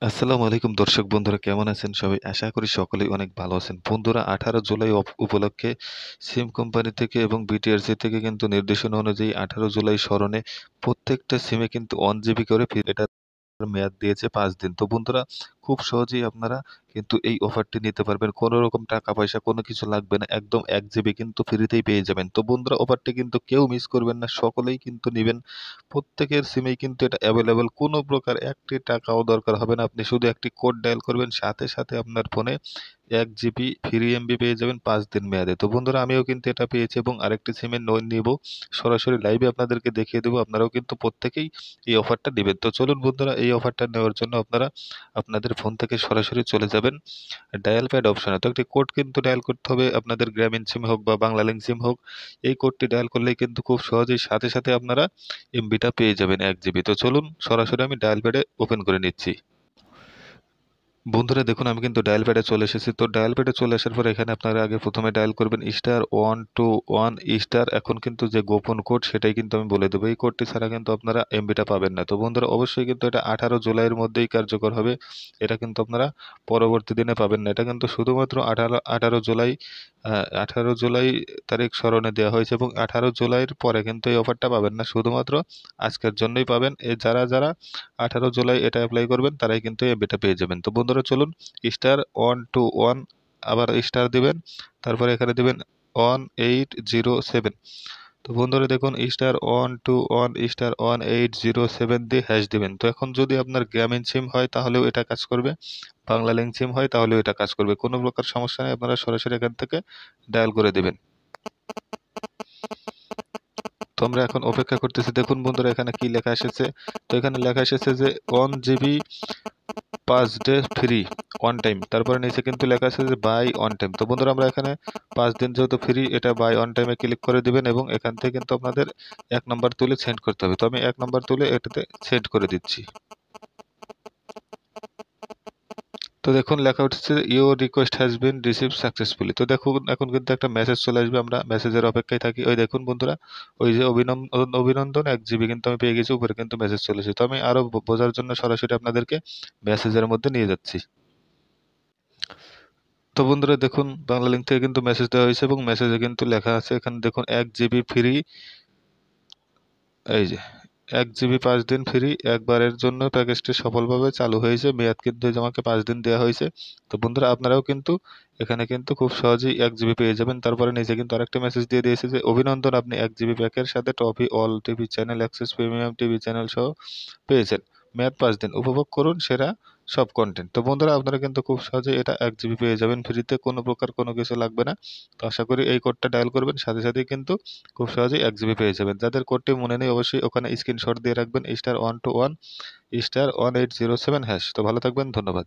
আসসালামু আলাইকুম দর্শক বন্ধুরা, কেমন আছেন সবাই? আশা করি সকলেই অনেক ভালো আছেন। বন্ধুরা, 18 জুলাই উপলক্ষে সিম কোম্পানি থেকে এবং বিটিআরসি থেকে কিন্তু নির্দেশনা অনুযায়ী 18 জুলাই স্মরণে প্রত্যেকটা সিমে কিন্তু 1 জিবি করে এটার মেয়াদ দিয়েছে 5 দিন। তো বন্ধুরা, খুব সহজেই আপনারা কিন্তু এই অফারটি নিতে পারবেন। কোনো রকম টাকা পয়সা কোনো কিছু লাগবে না। একদম 1 জিবি কিন্তু ফ্রিতেই পেয়ে যাবেন। তো বন্ধুরা, অফারটি কিন্তু কেউ মিস করবেন না। সকলেই কিন্তু নিবেন। প্রত্যেকের সিমেই কিন্তু এটা এভেলেবল। কোনো প্রকার একটি টাকাও দরকার হবে না। আপনি শুধু একটি কোড ডায়াল করবেন, সাথে সাথে আপনার ফোনে 1 জিবি ফ্রি এমবি পেয়ে যাবেন 5 দিন মেয়াদে। তো বন্ধুরা, আমিও কিন্তু এটা পেয়েছি এবং আরেকটি সিমে নিব। সরাসরি লাইভে আপনাদেরকে দেখিয়ে দেব। আপনারাও কিন্তু প্রত্যেকেই এই অফারটা নিবেন। তো চলুন বন্ধুরা, এই অফারটা নেওয়ার জন্য আপনারা আপনাদের ফোন থেকে সরাসরি চলে যাবেন ডায়াল প্যাড অপশনে। তো একটি কোড কিন্তু ডায়াল করতে হবে, আপনাদের গ্রামীণ সিম হোক বা বাংলালিংক সিম হোক। এই কোডটি ডায়াল করলেই কিন্তু খুব সহজেই সাথে সাথে আপনারা এমবিটা পেয়ে যাবেন 1 জিবি। তো চলুন সরাসরি আমি ডায়াল প্যাডে ওপেন করে নিচ্ছি। বন্ধুরা দেখুন, আমি কিন্তু ডায়াল প্যাডে চলে এসেছি। তো ডায়াল প্যাডে চলে আসার পর এখানে আপনারা আগে প্রথমে ডায়াল করবেন *121#। এখন কিন্তু যে গোপন কোড সেটাই কিন্তু আমি বলে দেবো। এই কোডটি ছাড়া কিন্তু আপনারা এমবিটা পাবেন না। তো বন্ধুরা, অবশ্যই কিন্তু এটা 18 জুলাইয়ের মধ্যেই কার্যকর হবে। এটা কিন্তু আপনারা পরবর্তী দিনে পাবেন না। এটা কিন্তু শুধুমাত্র 18 জুলাই 18 জুলাই তারিখ স্মরণে দেওয়া হয়েছে এবং 18 জুলাইয়ের পরে কিন্তু এই অফারটা পাবেন না। শুধুমাত্র আজকের জন্যই পাবেন। যারা যারা 18 জুলাই এটা অ্যাপ্লাই করবেন তারাই কিন্তু এমবিটা পেয়ে যাবেন। তো বন্ধুরা চলুন, *121 আবার স্টার দিবেন, তারপরে এখানে দিবেন 1807। তো বন্ধুরা দেখুন, *121*1807 দিয়ে হ্যাশ দিবেন। তো এখন যদি আপনার গ্রামীণ সিম হয় তাহলেও এটা কাজ করবে, বাংলা লিংক সিম হয় তাহলেও এটা কাজ করবে। কোনো প্রকার সমস্যা নেই, আপনারা সরাসরি এখান থেকে ডায়াল করে দিবেন। তো আমরা এখন অপেক্ষা করতেছি। দেখুন বন্ধুরা, এখানে কি লেখা এসেছে। তো এখানে লেখা এসেছে যে 1 GB 5 day free one time. তারপরে নিচে কিন্তু লেখা আছে যে বাই অন টাইম। তো বন্ধুরা, আমরা এখানে 5 দিন যেহেতু ফ্রি, এটা বাই অন টাইমে ক্লিক করে দিবেন এবং এখান থেকে কিন্তু আপনাদের 1 নাম্বার তুলে সেন্ড করতে হবে। তো আমি 1 নাম্বার তুলে এটাতে সেন্ড করে দিচ্ছি। তো দেখুন লেখা উঠছে your request has been receive successfully. তো দেখুন এখন কিন্তু একটা মেসেজ চলে আসবে, আমরা মেসেজের অপেক্ষায় থাকি। ওই দেখুন বন্ধুরা, ওই যে অভিনন্দন অভিনন্দন 1 জিবি কিন্তু আমি পেয়ে গেছি, উপরে কিন্তু মেসেজ চলেছে। তো আমি আরো বোঝার জন্য সরাসরি আপনাদেরকে মেসেজের মধ্যে নিয়ে যাচ্ছি। তো বন্ধুরা দেখুন, বাংলা লিঙ্ক থেকে কিন্তু মেসেজ দেওয়া হয়েছে এবং মেসেজে কিন্তু লেখা আছে, এখানে দেখুন 1 জিবি ফ্রি। এই যে 1 জিবি 5 দিন ফ্রি একবারের জন্য প্যাকেজটি সফলভাবে চালু হয়েছে। মেয়াদ কিন্তু এই যে আমাকে 5 দিন দেওয়া হয়েছে। তো বন্ধুরা, আপনারাও কিন্তু এখানে কিন্তু খুব সহজেই 1 জিবি পেয়ে যাবেন। তারপরে নিচে কিন্তু আরেকটা মেসেজ দিয়ে দিয়েছে যে অভিনন্দন, আপনি 1 জিবি প্যাকের সাথে টপি all TV channel access premium TV channel সহ পেয়েছেন। মেয়াদ 5 দিন, উপভোগ করুন সেরা সব কন্টেন্ট। তো বন্ধুরা, আপনারা কিন্তু খুব সহজেই এটা 1 জিবি পেয়ে যাবেন ফ্রিতে, কোনো প্রকার কোনো কিছু লাগবে না। তো আশা করি এই কোডটা ডায়াল করবেন, সাথে সাথেই কিন্তু খুব সহজেই 1 জিবি পেয়ে যাবেন। যাদের কোডটি মনে নেই অবশ্যই ওখানে স্ক্রিনশট দিয়ে রাখবেন *121*1807#। তো ভালো থাকবেন, ধন্যবাদ।